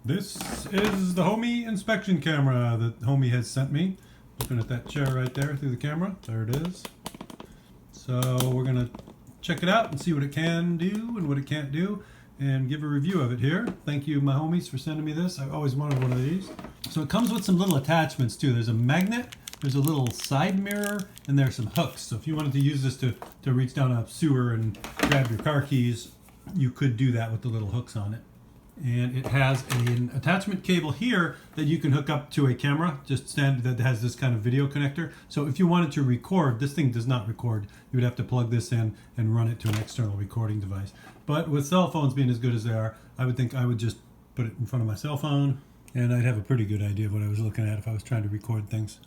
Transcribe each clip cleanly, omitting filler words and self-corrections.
This is the Homiee inspection camera that Homiee has sent me. Looking at that chair right there through the camera. There it is. So we're going to check it out and see what it can do and what it can't do and give a review of it here. Thank you, my homies, for sending me this. I've always wanted one of these. So it comes with some little attachments too. There's a magnet, there's a little side mirror, and there's some hooks. So if you wanted to use this to reach down a sewer and grab your car keys, you could do that with the little hooks on it. And it has an attachment cable here that you can hook up to a camera, just standard, that has this kind of video connector. So if you wanted to record, this thing does not record. You would have to plug this in and run it to an external recording device. But with cell phones being as good as they are, I would think I would just put it in front of my cell phone and I'd have a pretty good idea of what I was looking at if I was trying to record things.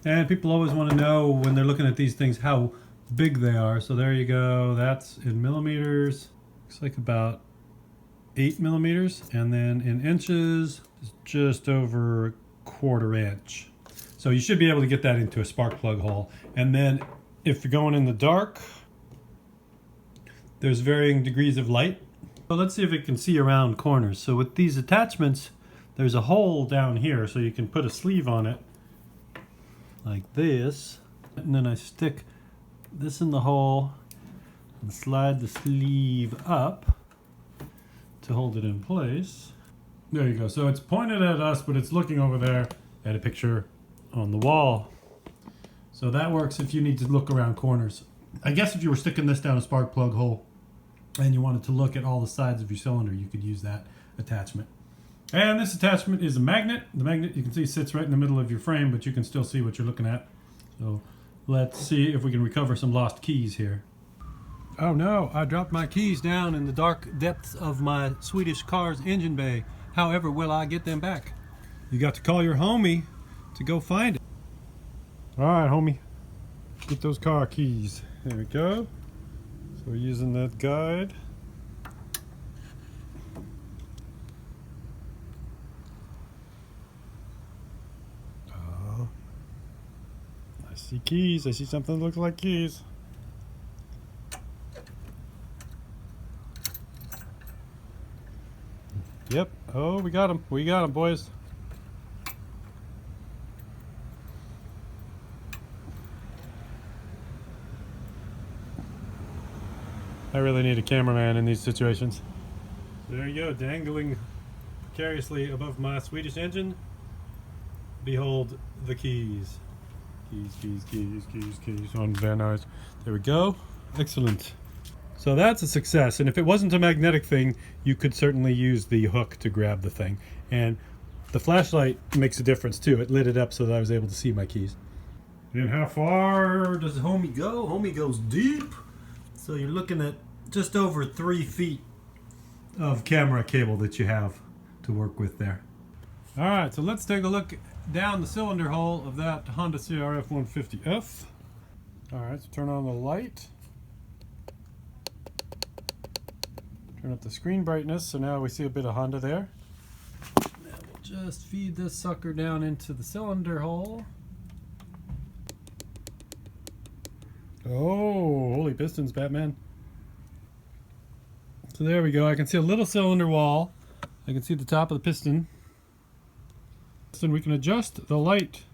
And people always want to know when they're looking at these things how big they are. So there you go. That's in millimeters. Looks like about 8 millimeters, and then in inches, just over a 1/4 inch. So you should be able to get that into a spark plug hole. And then if you're going in the dark, there's varying degrees of light. So let's see if it can see around corners. So with these attachments, there's a hole down here, so you can put a sleeve on it like this. And then I stick this in the hole and slide the sleeve up to hold it in place. There you go. So it's pointed at us, but it's looking over there at a picture on the wall. So that works if you need to look around corners. I guess if you were sticking this down a spark plug hole and you wanted to look at all the sides of your cylinder, you could use that attachment. And this attachment is a magnet. The magnet, you can see, sits right in the middle of your frame, but you can still see what you're looking at. So let's see if we can recover some lost keys here. Oh no, I dropped my keys down in the dark depths of my Swedish car's engine bay. However, will I get them back? You got to call your homie to go find it. All right, homie, get those car keys. There we go. So we're using that guide. Oh, I see keys. I see something that looks like keys. Yep. Oh, we got him. We got him, boys. I really need a cameraman in these situations. There you go, dangling precariously above my Swedish engine. Behold the keys. Keys on Van Nuys. There we go. Excellent. So that's a success, and if it wasn't a magnetic thing, you could certainly use the hook to grab the thing. And the flashlight makes a difference too. It lit it up so that I was able to see my keys. And how far does Homiee go? Homiee goes deep. So you're looking at just over 3 feet of camera cable that you have to work with there. All right, so let's take a look down the cylinder hole of that Honda CRF 150F. All right, so turn on the light. Turn up the screen brightness, so now we see a bit of Honda there. Now we'll just feed this sucker down into the cylinder hole. Oh, holy pistons, Batman. So there we go. I can see a little cylinder wall. I can see the top of the piston. Then we can adjust the light.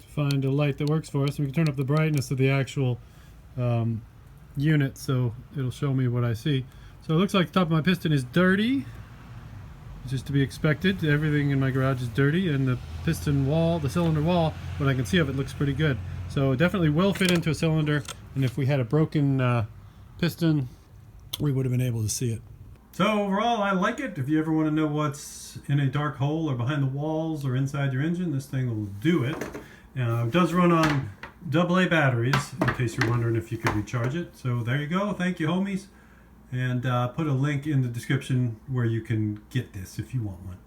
Find a light that works for us. We can turn up the brightness of the actual unit so it'll show me what I see. So it looks like the top of my piston is dirty, which is to be expected. Everything in my garage is dirty, and the piston wall, the cylinder wall, what I can see of it looks pretty good. So it definitely will fit into a cylinder, and if we had a broken piston, we would have been able to see it. So overall, I like it. If you ever want to know what's in a dark hole or behind the walls or inside your engine, this thing will do it. It does run on AA batteries, in case you're wondering if you could recharge it. So there you go. Thank you, homies. And put a link in the description where you can get this if you want one.